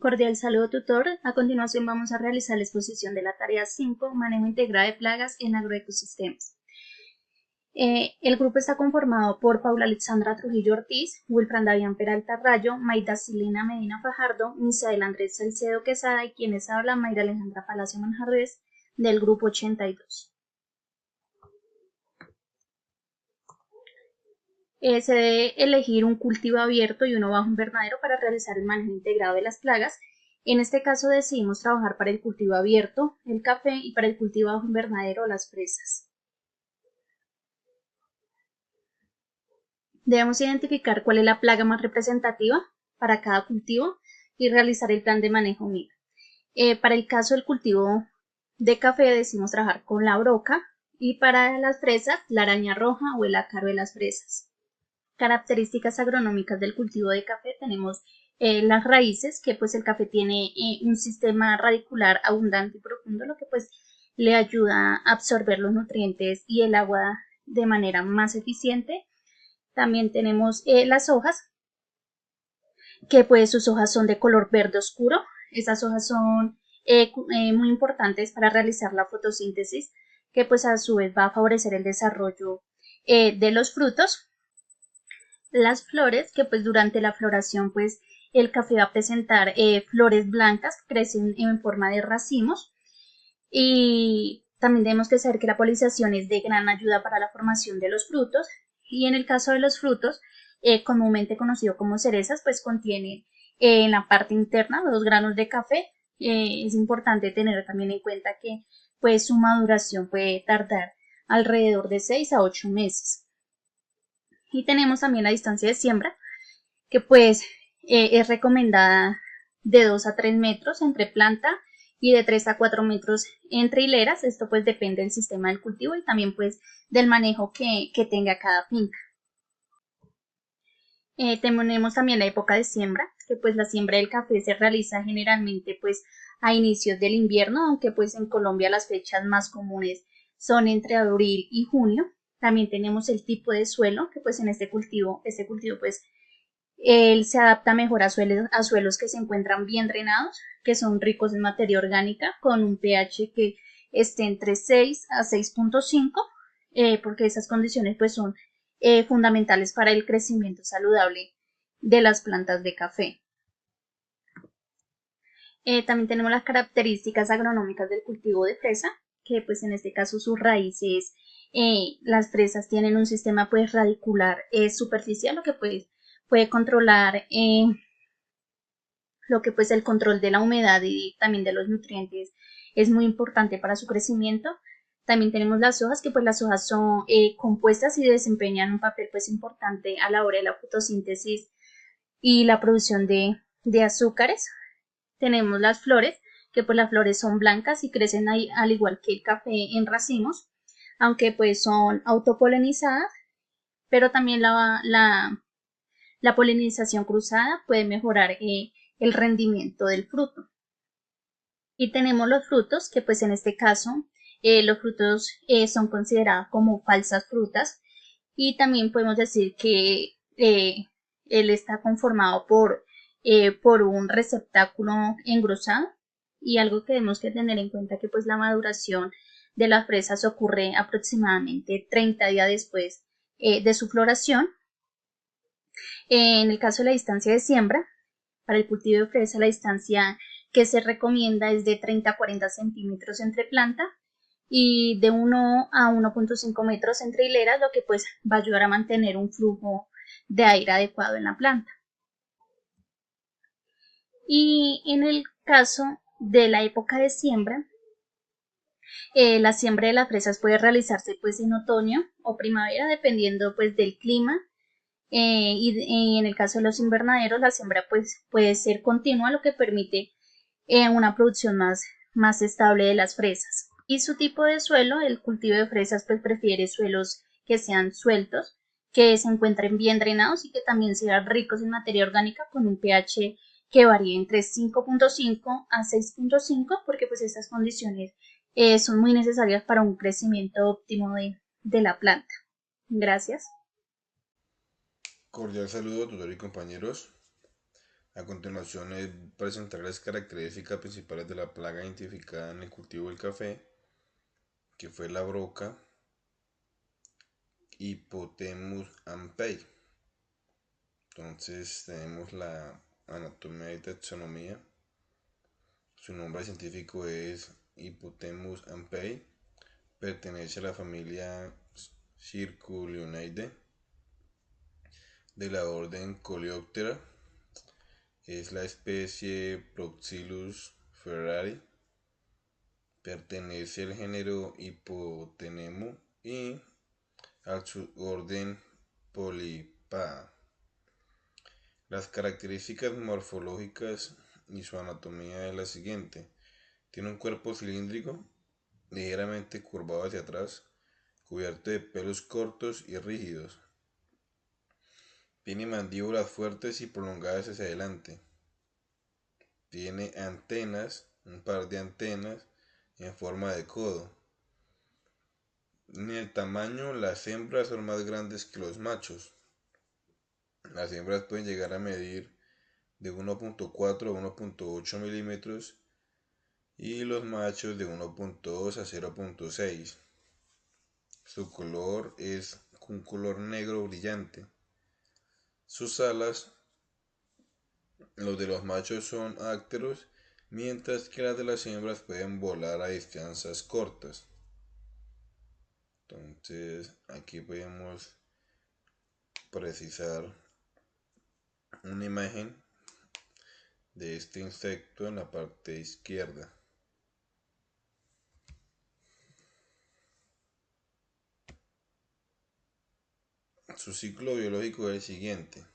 Cordial saludo, tutor. A continuación vamos a realizar la exposición de la tarea 5, manejo integrado de plagas en agroecosistemas. El grupo está conformado por Paula Alexandra Trujillo Ortiz, Wilfran Davián Peralta Rayo, Maida Silena Medina Fajardo, Misael Andrés Salcedo Quesada y quienes hablan Mayra Alejandra Palacio Manjarres del grupo 82. Se debe elegir un cultivo abierto y uno bajo invernadero para realizar el manejo integrado de las plagas. En este caso decidimos trabajar para el cultivo abierto, el café, y para el cultivo bajo invernadero, las fresas. Debemos identificar cuál es la plaga más representativa para cada cultivo y realizar el plan de manejo MIR. Para el caso del cultivo de café decidimos trabajar con la broca y para las fresas la araña roja o el ácaro de las fresas. Características agronómicas del cultivo de café tenemos las raíces, que pues el café tiene un sistema radicular abundante y profundo, lo que pues le ayuda a absorber los nutrientes y el agua de manera más eficiente. También tenemos las hojas, que pues sus hojas son de color verde oscuro. Estas hojas son muy importantes para realizar la fotosíntesis, que pues a su vez va a favorecer el desarrollo de los frutos. Las flores, que pues durante la floración pues el café va a presentar flores blancas que crecen en forma de racimos, y también tenemos que saber que la polinización es de gran ayuda para la formación de los frutos, y en el caso de los frutos, comúnmente conocido como cerezas, pues contiene en la parte interna 2 granos de café. Es importante tener también en cuenta que pues su maduración puede tardar alrededor de 6 a 8 meses. Y tenemos también la distancia de siembra, que pues es recomendada de 2 a 3 metros entre planta y de 3 a 4 metros entre hileras. Esto pues depende del sistema del cultivo y también pues del manejo que tenga cada finca. Tenemos también la época de siembra, que pues la siembra del café se realiza generalmente pues a inicios del invierno, aunque pues en Colombia las fechas más comunes son entre abril y junio. También tenemos el tipo de suelo, que pues en este cultivo pues él se adapta mejor a suelos que se encuentran bien drenados, que son ricos en materia orgánica, con un pH que esté entre 6 a 6.5, porque esas condiciones pues son fundamentales para el crecimiento saludable de las plantas de café. También tenemos las características agronómicas del cultivo de fresa, que pues en este caso sus raíces, las fresas tienen un sistema pues radicular superficial, lo que puede controlar lo que pues el control de la humedad y también de los nutrientes es muy importante para su crecimiento. También tenemos las hojas, que pues las hojas son compuestas y desempeñan un papel pues importante a la hora de la fotosíntesis y la producción de azúcares. Tenemos las flores, que pues las flores son blancas y crecen ahí, al igual que el café, en racimos, aunque pues son autopolinizadas, pero también la polinización cruzada puede mejorar el rendimiento del fruto. Y tenemos los frutos, que pues en este caso los frutos son considerados como falsas frutas, y también podemos decir que él está conformado por un receptáculo engrosado. Y algo que tenemos que tener en cuenta, que pues la maduración de las fresas ocurre aproximadamente 30 días después de su floración. En el caso de la distancia de siembra, para el cultivo de fresa la distancia que se recomienda es de 30 a 40 centímetros entre planta y de 1 a 1.5 metros entre hileras, lo que pues va a ayudar a mantener un flujo de aire adecuado en la planta. Y en el caso de la época de siembra, la siembra de las fresas puede realizarse pues en otoño o primavera, dependiendo pues del clima. Y en el caso de los invernaderos, la siembra pues puede ser continua, lo que permite una producción más estable de las fresas. Y su tipo de suelo, el cultivo de fresas pues prefiere suelos que sean sueltos, que se encuentren bien drenados y que también sean ricos en materia orgánica, con un pH que varíe entre 5.5 a 6.5, porque pues estas condiciones son muy necesarias para un crecimiento óptimo de la planta. Gracias. Cordial saludo, tutor y compañeros. A continuación les presentaré las características principales de la plaga identificada en el cultivo del café, que fue la broca Hypothemus ampei. Entonces tenemos la anatomía y taxonomía. Su nombre científico es Hypothemus ampei. Pertenece a la familia Circulionidae de la orden Coleoptera. Es la especie Proxylus ferrari. Pertenece al género Hypotenemu y al suborden Polypaa. Las características morfológicas y su anatomía es la siguiente. Tiene un cuerpo cilíndrico, ligeramente curvado hacia atrás, cubierto de pelos cortos y rígidos. Tiene mandíbulas fuertes y prolongadas hacia adelante. Tiene antenas, un par de antenas en forma de codo. En el tamaño, las hembras son más grandes que los machos. Las hembras pueden llegar a medir de 1.4 a 1.8 milímetros y los machos de 1.2 a 0.6. Su color es un color negro brillante. Sus alas, los de los machos son ácteros, mientras que las de las hembras pueden volar a distancias cortas. Entonces aquí podemos precisar una imagen de este insecto en la parte izquierda. Su ciclo biológico es el siguiente.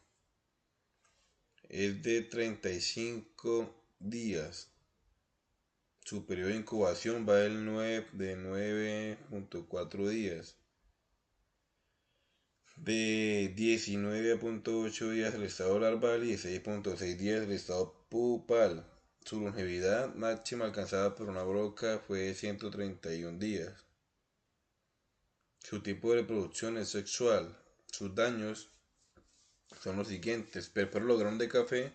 Es de 35 días. Su periodo de incubación va de 9.4 días. De 19.8 días el estado larval y 16.6 días el estado pupal. Su longevidad máxima alcanzada por una broca fue de 131 días. Su tipo de reproducción es sexual. Sus daños son los siguientes: prepara los granos de café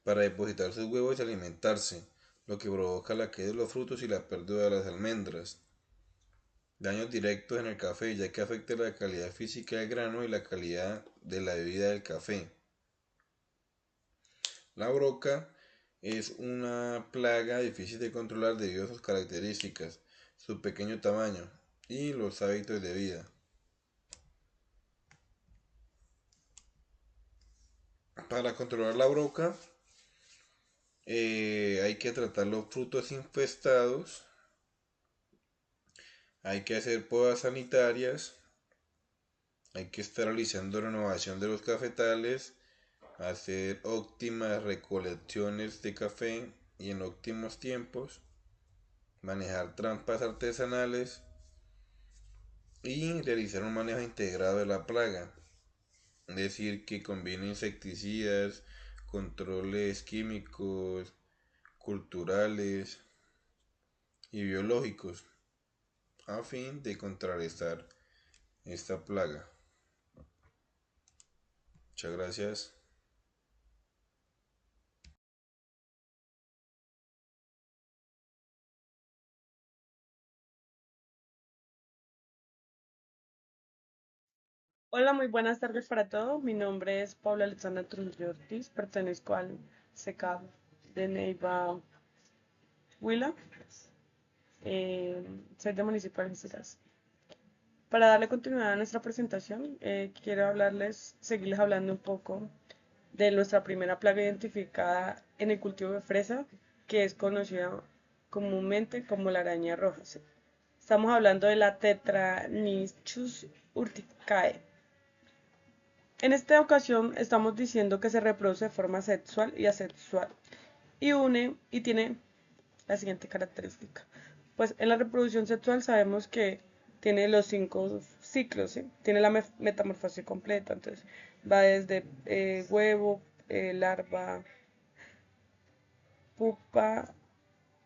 para depositar sus huevos y alimentarse, lo que provoca la caída de los frutos y la pérdida de las almendras. Daños directos en el café, ya que afecta la calidad física del grano y la calidad de la bebida del café. La broca es una plaga difícil de controlar debido a sus características, su pequeño tamaño y los hábitos de vida. Para controlar la broca hay que tratar los frutos infestados, hay que hacer podas sanitarias, hay que estar realizando renovación de los cafetales, hacer óptimas recolecciones de café y en óptimos tiempos, manejar trampas artesanales y realizar un manejo integrado de la plaga. Es decir, que combine insecticidas, controles químicos, culturales y biológicos a fin de contrarrestar esta plaga. Muchas gracias. Hola, muy buenas tardes para todos. Mi nombre es Paula Alexandra Trujillo Ortiz, pertenezco al SECAP de Neiva Huila. Soy de Municipio de Algeciras. Para darle continuidad a nuestra presentación, quiero seguirles hablando un poco de nuestra primera plaga identificada en el cultivo de fresa, que es conocida comúnmente como la araña roja. Estamos hablando de la Tetranychus urticae. En esta ocasión estamos diciendo que se reproduce de forma sexual y asexual y tiene la siguiente característica. Pues en la reproducción sexual sabemos que tiene los 5 ciclos, ¿sí? Tiene la metamorfosis completa, entonces va desde huevo, larva, pupa,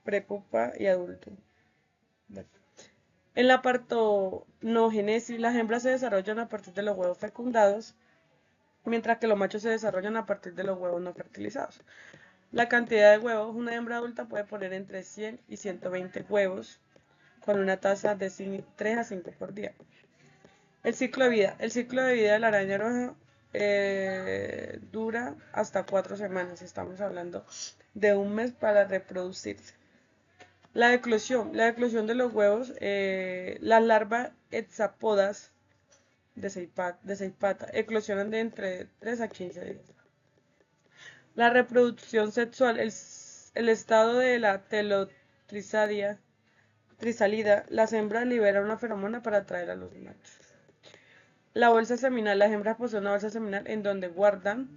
prepupa y adulto. En la partonogénesis, las hembras se desarrollan a partir de los huevos fecundados. mientras que los machos se desarrollan a partir de los huevos no fertilizados. La cantidad de huevos, una hembra adulta puede poner entre 100 y 120 huevos con una tasa de 3 a 5 por día. El ciclo de vida. El ciclo de vida de la araña roja dura hasta 4 semanas. Estamos hablando de un mes para reproducirse. La eclosión. La eclosión de los huevos. Las larvas hexapodas de 6 patas eclosionan de entre 3 a 15 días. La reproducción sexual. El estado de la telotrisalida. Las hembras liberan una feromona para atraer a los machos. La bolsa seminal. Las hembras poseen una bolsa seminal en donde guardan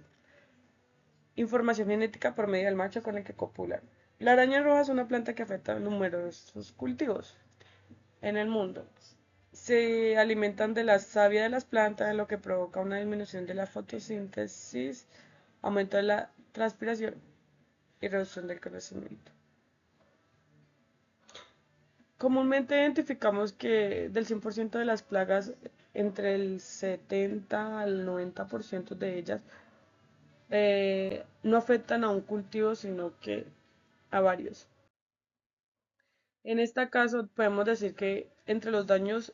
información genética por medio del macho con el que copulan. La araña roja es una planta que afecta a numerosos cultivos en el mundo. Se alimentan de la savia de las plantas, lo que provoca una disminución de la fotosíntesis, aumento de la transpiración y reducción del crecimiento. Comúnmente identificamos que del 100% de las plagas, entre el 70 al 90% de ellas no afectan a un cultivo, sino que a varios. En este caso, podemos decir que entre los daños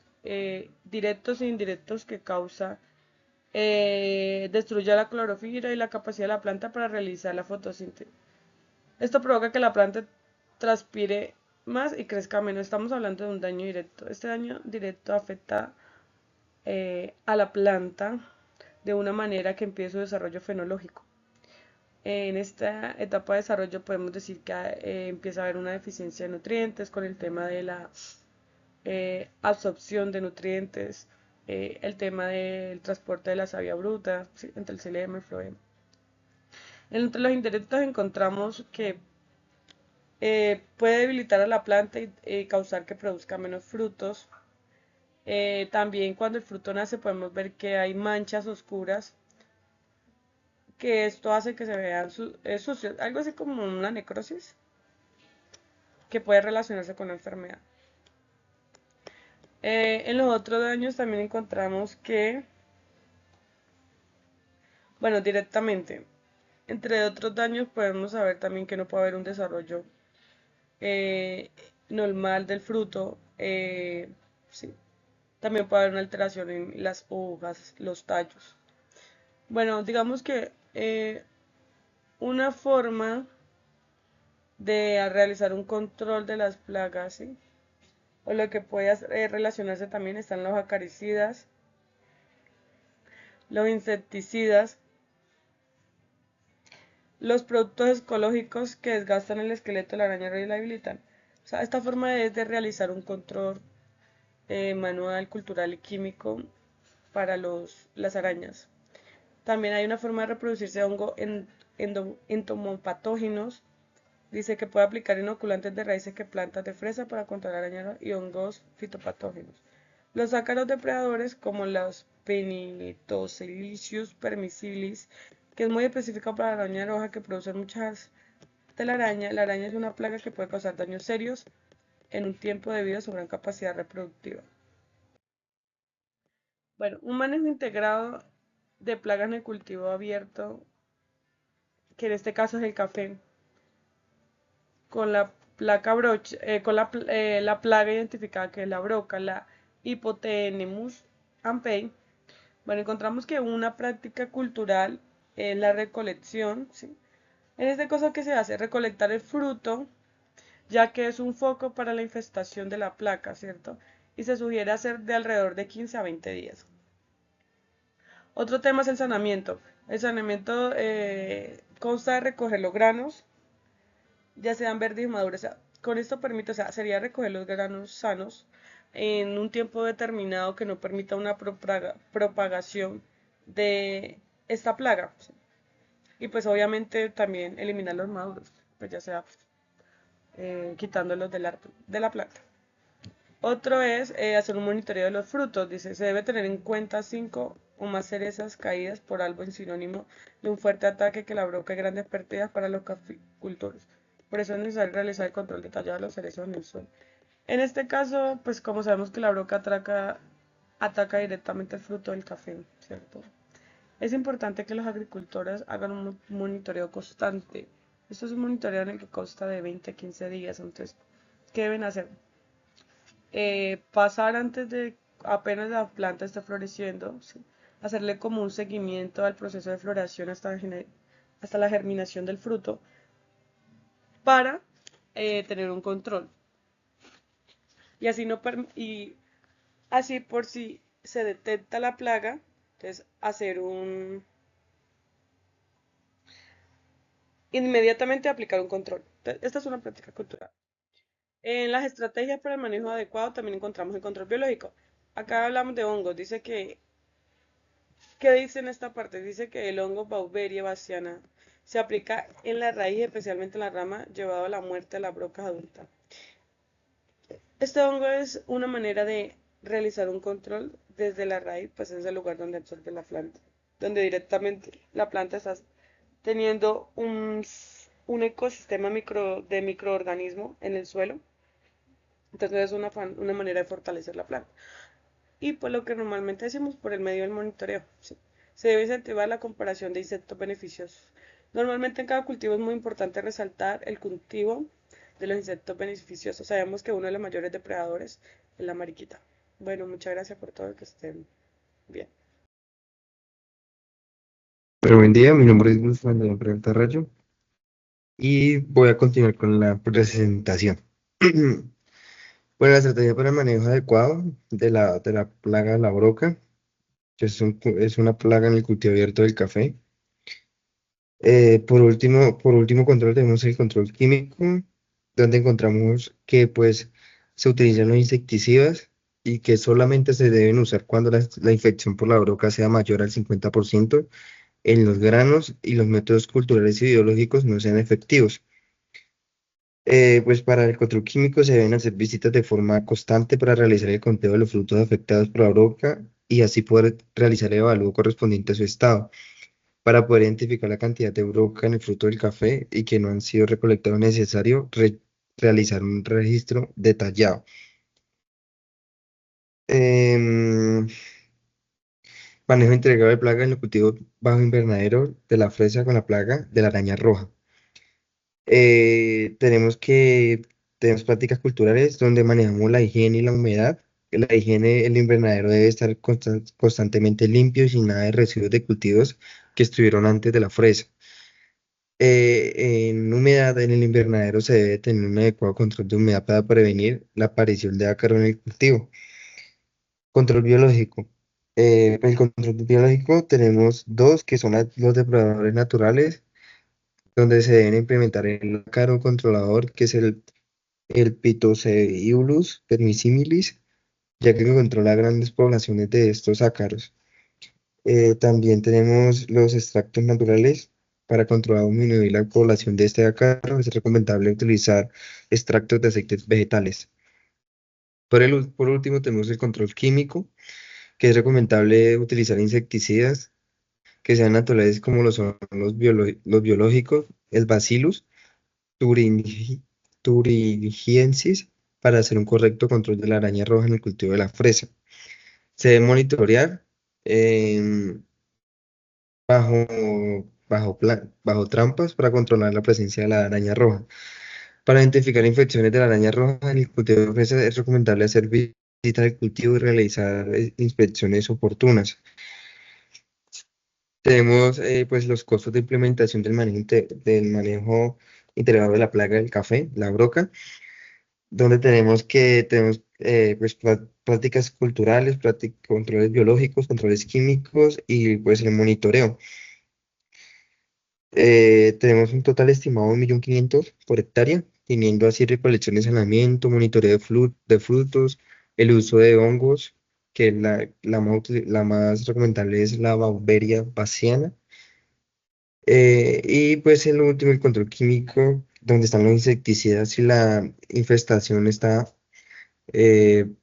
directos e indirectos que causa, destruye la clorofila y la capacidad de la planta para realizar la fotosíntesis. Esto provoca que la planta transpire más y crezca menos. Estamos hablando de un daño directo. Este daño directo afecta a la planta de una manera que impide su desarrollo fenológico. En esta etapa de desarrollo podemos decir que empieza a haber una deficiencia de nutrientes con el tema de la absorción de nutrientes, el tema del transporte de la savia bruta, ¿sí? Entre el xilema y el floema. Entre los indirectos encontramos que puede debilitar a la planta y causar que produzca menos frutos. También cuando el fruto nace podemos ver que hay manchas oscuras, que esto hace que se vean sucios, algo así como una necrosis, que puede relacionarse con la enfermedad. En los otros daños también encontramos que, bueno, directamente, entre otros daños podemos saber también que no puede haber un desarrollo normal del fruto, sí. También puede haber una alteración en las hojas, los tallos. Bueno, digamos que una forma de realizar un control de las plagas, ¿sí? O lo que puede relacionarse también están los acaricidas, los insecticidas, los productos ecológicos que desgastan el esqueleto de la araña roja y la debilitan. O sea, esta forma es de realizar un control manual, cultural y químico para las arañas. También hay una forma de reproducirse de hongo entomopatógenos. Dice que puede aplicar inoculantes de raíces que plantas de fresa para controlar arañas y hongos fitopatógenos. Los ácaros depredadores como los Penitosilicius permissilis, que es muy específico para la araña roja que producen muchas telaraña. La araña es una plaga que puede causar daños serios en un tiempo debido a su gran capacidad reproductiva. Bueno, un manejo integrado de plagas en el cultivo abierto, que en este caso es el café, con la la plaga identificada que es la broca, la Hypothenemus ampei. Bueno, encontramos que una práctica cultural es la recolección, ¿sí? En este caso, ¿qué se hace? Recolectar el fruto, ya que es un foco para la infestación de la plaga, ¿cierto? Y se sugiere hacer de alrededor de 15 a 20 días. Otro tema es el saneamiento. El saneamiento consta de recoger los granos, ya sean verdes y maduros. O sea, con esto permite, o sea, sería recoger los granos sanos en un tiempo determinado que no permita una propagación de esta plaga. ¿Sí? Y pues obviamente también eliminar los maduros, pues ya sea quitándolos de la planta. Otro es hacer un monitoreo de los frutos. Dice, se debe tener en cuenta 5 o más cerezas caídas por algo en sinónimo de un fuerte ataque que la provoca grandes pérdidas para los caficultores. Por eso es necesario realizar el control detallado de los cerezos en el suelo. En este caso, pues como sabemos que la broca ataca directamente el fruto del café, ¿cierto? Es importante que los agricultores hagan un monitoreo constante. Esto es un monitoreo en el que consta de 20 a 15 días. Entonces, ¿qué deben hacer? Pasar antes de apenas la planta esté floreciendo, ¿sí? Hacerle como un seguimiento al proceso de floración hasta la germinación del fruto para tener un control. Y así, no y así por si se detecta la plaga, entonces hacer inmediatamente aplicar un control. Esta es una práctica cultural. En las estrategias para el manejo adecuado también encontramos el control biológico. Acá hablamos de hongos. Dice que, ¿qué dice en esta parte? Dice que el hongo Beauveria bassiana se aplica en la raíz, especialmente en la rama, llevado a la muerte de las brocas adultas. Este hongo es una manera de realizar un control desde la raíz, pues es el lugar donde absorbe la planta, donde directamente la planta está teniendo un ecosistema de microorganismo en el suelo. Entonces es una manera de fortalecer la planta. Y pues lo que normalmente hacemos por el medio del monitoreo, ¿sí? Se debe incentivar la comparación de insectos beneficiosos. Normalmente en cada cultivo es muy importante resaltar el cultivo de los insectos beneficiosos. Sabemos que uno de los mayores depredadores es la mariquita. Bueno, muchas gracias por todo, que estén bien. Pero buen día, mi nombre es Guzmán de Pregunta Rayo y voy a continuar con la presentación. Bueno, la estrategia para el manejo adecuado de la plaga de la broca, que es una plaga en el cultivo abierto del café. Por último control tenemos el control químico, donde encontramos que pues se utilizan los insecticidas y que solamente se deben usar cuando la infección por la broca sea mayor al 50% en los granos y los métodos culturales y biológicos no sean efectivos. Pues para el control químico se deben hacer visitas de forma constante para realizar el conteo de los frutos afectados por la broca y así poder realizar el evalúo correspondiente a su estado, para poder identificar la cantidad de broca en el fruto del café y que no han sido recolectados, necesario realizar un registro detallado. Em, Manejo integrado de plagas en el cultivo bajo invernadero de la fresa con la plaga de la araña roja. Tenemos prácticas culturales donde manejamos la higiene y la humedad. La higiene, el invernadero debe estar constantemente limpio y sin nada de residuos de cultivos que estuvieron antes de la fresa. En humedad, en el invernadero se debe tener un adecuado control de humedad para prevenir la aparición de ácaro en el cultivo. Control biológico. El control biológico tenemos dos que son los depredadores naturales, donde se deben implementar el ácaro controlador, que es el Pitoceulus permissimilis, ya que controla grandes poblaciones de estos ácaros. También tenemos los extractos naturales. Para controlar o disminuir la población de este ácaro, es recomendable utilizar extractos de aceites vegetales. Por último, tenemos el control químico, que es recomendable utilizar insecticidas que sean naturales como lo son los biológicos, el Bacillus thuringi- thuringiensis, para hacer un correcto control de la araña roja en el cultivo de la fresa. Se debe monitorear em, bajo trampas para controlar la presencia de la araña roja. Para identificar infecciones de la araña roja en el cultivo de fresa es recomendable hacer visitas al cultivo y realizar inspecciones oportunas. Tenemos pues los costos de implementación del manejo integrado de la plaga del café, la broca, donde tenemos pues, prácticas culturales, controles biológicos, controles químicos y pues el monitoreo. Tenemos un total estimado de 1.500.000 por hectárea, teniendo así recolección y saneamiento, monitoreo de frutos, el uso de hongos, que la más recomendable es la Beauveria bassiana. Y pues el último, el control químico, donde están los insecticidas y la infestación está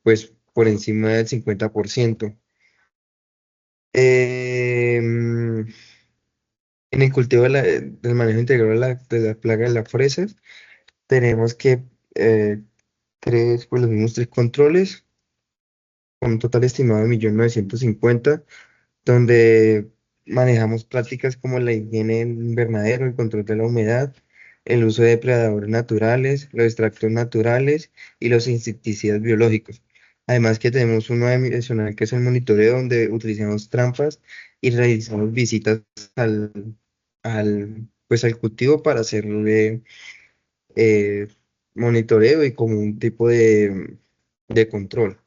pues por encima del 50%. En el cultivo del manejo integral de la plaga de las fresas, tenemos que los mismos tres controles, con un total estimado de 1.950.000, donde manejamos prácticas como la higiene del invernadero, el control de la humedad, el uso de depredadores naturales, los extractos naturales y los insecticidas biológicos. Además que tenemos uno adicional que es el monitoreo, donde utilizamos trampas y realizamos visitas al, al cultivo para hacerle eh, monitoreo y como un tipo de control.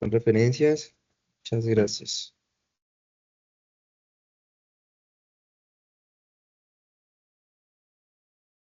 Son referencias. Muchas gracias.